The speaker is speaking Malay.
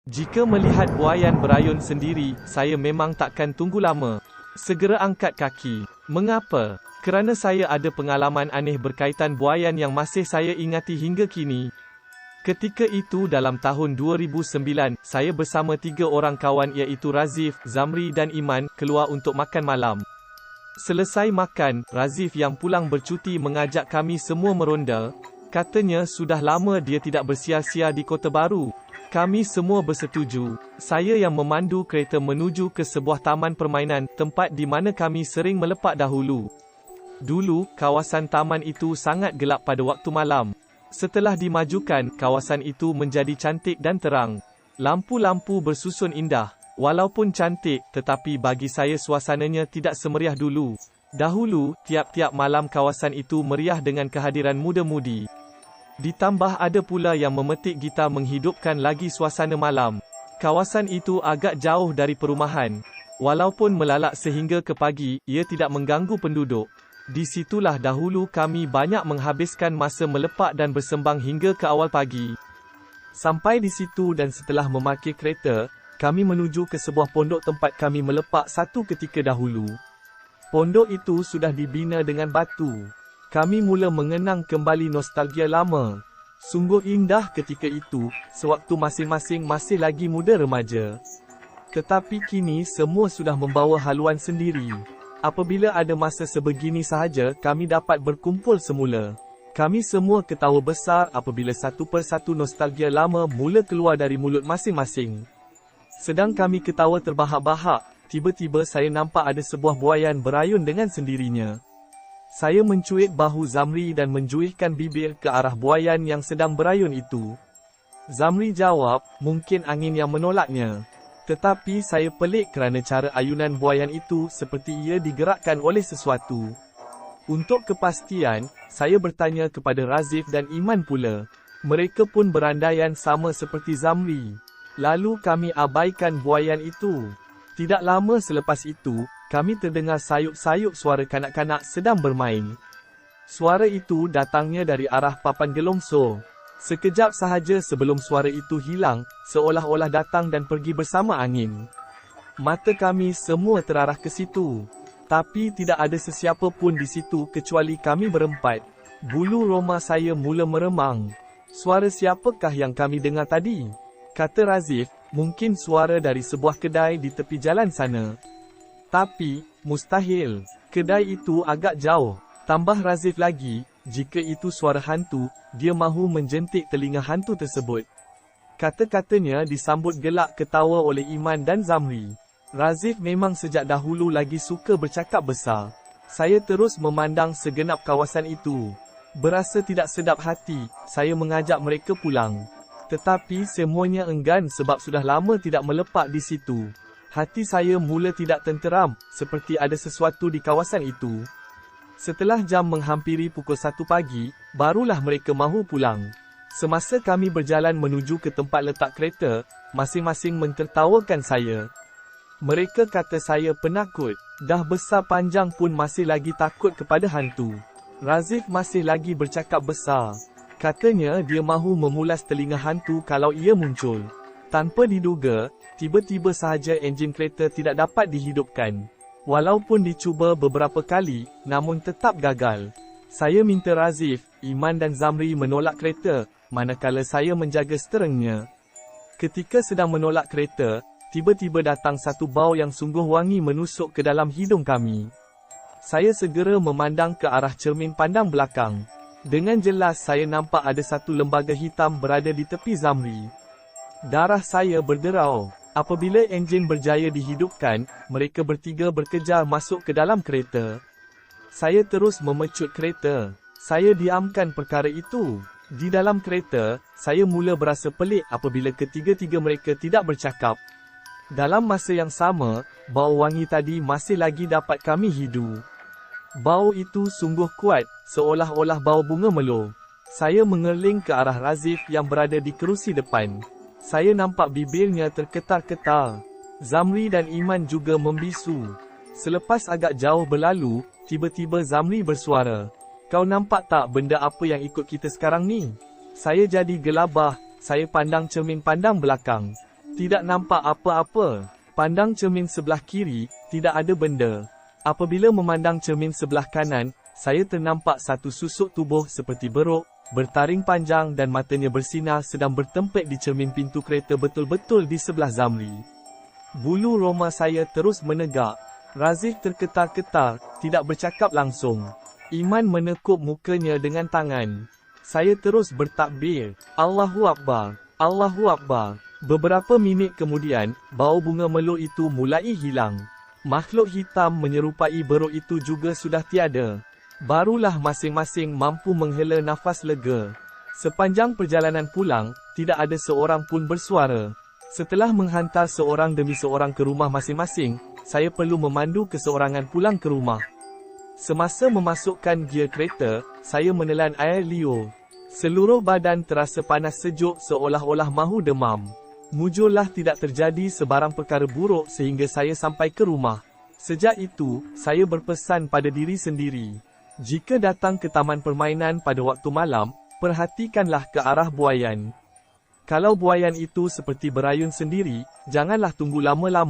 Jika melihat buaian berayun sendiri, saya memang takkan tunggu lama. Segera angkat kaki. Mengapa? Kerana saya ada pengalaman aneh berkaitan buaian yang masih saya ingati hingga kini. Ketika itu dalam tahun 2009, saya bersama 3 orang kawan iaitu Razif, Zamri dan Iman, keluar untuk makan malam. Selesai makan, Razif yang pulang bercuti mengajak kami semua meronda. Katanya sudah lama dia tidak bersia-sia di Kota Baru. Kami semua bersetuju. Saya yang memandu kereta menuju ke sebuah taman permainan, tempat di mana kami sering melepak dahulu. Dulu, kawasan taman itu sangat gelap pada waktu malam. Setelah dimajukan, kawasan itu menjadi cantik dan terang. Lampu-lampu bersusun indah. Walaupun cantik, tetapi bagi saya suasananya tidak semeriah dulu. Dahulu, tiap-tiap malam kawasan itu meriah dengan kehadiran muda-mudi. Ditambah ada pula yang memetik gitar menghidupkan lagi suasana malam. Kawasan itu agak jauh dari perumahan. Walaupun melalak sehingga ke pagi, ia tidak mengganggu penduduk. Di situlah dahulu kami banyak menghabiskan masa melepak dan bersembang hingga ke awal pagi. Sampai di situ dan setelah memarkir kereta, kami menuju ke sebuah pondok tempat kami melepak satu ketika dahulu. Pondok itu sudah dibina dengan batu. Kami mula mengenang kembali nostalgia lama. Sungguh indah ketika itu, sewaktu masing-masing masih lagi muda remaja. Tetapi kini semua sudah membawa haluan sendiri. Apabila ada masa sebegini sahaja, kami dapat berkumpul semula. Kami semua ketawa besar apabila satu persatu nostalgia lama mula keluar dari mulut masing-masing. Sedang kami ketawa terbahak-bahak, tiba-tiba saya nampak ada sebuah buaian berayun dengan sendirinya. Saya mencuit bahu Zamri dan menjuihkan bibir ke arah buaian yang sedang berayun itu. Zamri jawab, mungkin angin yang menolaknya. Tetapi saya pelik kerana cara ayunan buaian itu seperti ia digerakkan oleh sesuatu. Untuk kepastian, saya bertanya kepada Razif dan Iman pula. Mereka pun berandaian sama seperti Zamri. Lalu kami abaikan buaian itu. Tidak lama selepas itu, kami terdengar sayup-sayup suara kanak-kanak sedang bermain. Suara itu datangnya dari arah papan gelongso. Sekejap sahaja sebelum suara itu hilang, seolah-olah datang dan pergi bersama angin. Mata kami semua terarah ke situ. Tapi tidak ada sesiapa pun di situ kecuali kami berempat. Bulu roma saya mula meremang. Suara siapakah yang kami dengar tadi? Kata Razif, mungkin suara dari sebuah kedai di tepi jalan sana. Tapi, mustahil. Kedai itu agak jauh. Tambah Razif lagi, jika itu suara hantu, dia mahu menjentik telinga hantu tersebut. Kata-katanya disambut gelak ketawa oleh Iman dan Zamri. Razif memang sejak dahulu lagi suka bercakap besar. Saya terus memandang segenap kawasan itu. Berasa tidak sedap hati, saya mengajak mereka pulang. Tetapi semuanya enggan sebab sudah lama tidak melepak di situ. Hati saya mula tidak tenteram, seperti ada sesuatu di kawasan itu. Setelah jam menghampiri pukul 1 pagi, barulah mereka mahu pulang. Semasa kami berjalan menuju ke tempat letak kereta, masing-masing mentertawakan saya. Mereka kata saya penakut, dah besar panjang pun masih lagi takut kepada hantu. Razif masih lagi bercakap besar. Katanya dia mahu memulas telinga hantu kalau ia muncul. Tanpa diduga, tiba-tiba sahaja enjin kereta tidak dapat dihidupkan. Walaupun dicuba beberapa kali, namun tetap gagal. Saya minta Razif, Iman dan Zamri menolak kereta, manakala saya menjaga steringnya. Ketika sedang menolak kereta, tiba-tiba datang satu bau yang sungguh wangi menusuk ke dalam hidung kami. Saya segera memandang ke arah cermin pandang belakang. Dengan jelas saya nampak ada satu lembaga hitam berada di tepi Zamri. Darah saya berderau. Apabila enjin berjaya dihidupkan, mereka bertiga berkejar masuk ke dalam kereta. Saya terus memecut kereta. Saya diamkan perkara itu. Di dalam kereta, saya mula berasa pelik apabila ketiga-tiga mereka tidak bercakap. Dalam masa yang sama, bau wangi tadi masih lagi dapat kami hidu. Bau itu sungguh kuat, seolah-olah bau bunga melo. Saya mengerling ke arah Razif yang berada di kerusi depan. Saya nampak bibirnya terketar-ketar. Zamri dan Iman juga membisu. Selepas agak jauh berlalu, tiba-tiba Zamri bersuara. Kau nampak tak benda apa yang ikut kita sekarang ni? Saya jadi gelabah, saya pandang cermin pandang belakang. Tidak nampak apa-apa. Pandang cermin sebelah kiri, tidak ada benda. Apabila memandang cermin sebelah kanan, saya ternampak satu susuk tubuh seperti beruk, bertaring panjang dan matanya bersinar sedang bertempik di cermin pintu kereta betul-betul di sebelah Zamri. Bulu roma saya terus menegak. Razif terketar-ketar, tidak bercakap langsung. Iman menekuk mukanya dengan tangan. Saya terus bertakbir. Allahu Akbar. Allahu Akbar. Beberapa minit kemudian, bau bunga melur itu mulai hilang. Makhluk hitam menyerupai beruk itu juga sudah tiada. Barulah masing-masing mampu menghela nafas lega. Sepanjang perjalanan pulang, tidak ada seorang pun bersuara. Setelah menghantar seorang demi seorang ke rumah masing-masing, saya perlu memandu keseorangan pulang ke rumah. Semasa memasukkan gear kereta, saya menelan air liur. Seluruh badan terasa panas sejuk seolah-olah mahu demam. Mujurlah tidak terjadi sebarang perkara buruk sehingga saya sampai ke rumah. Sejak itu, saya berpesan pada diri sendiri. Jika datang ke taman permainan pada waktu malam, perhatikanlah ke arah buaian. Kalau buaian itu seperti berayun sendiri, janganlah tunggu lama-lama.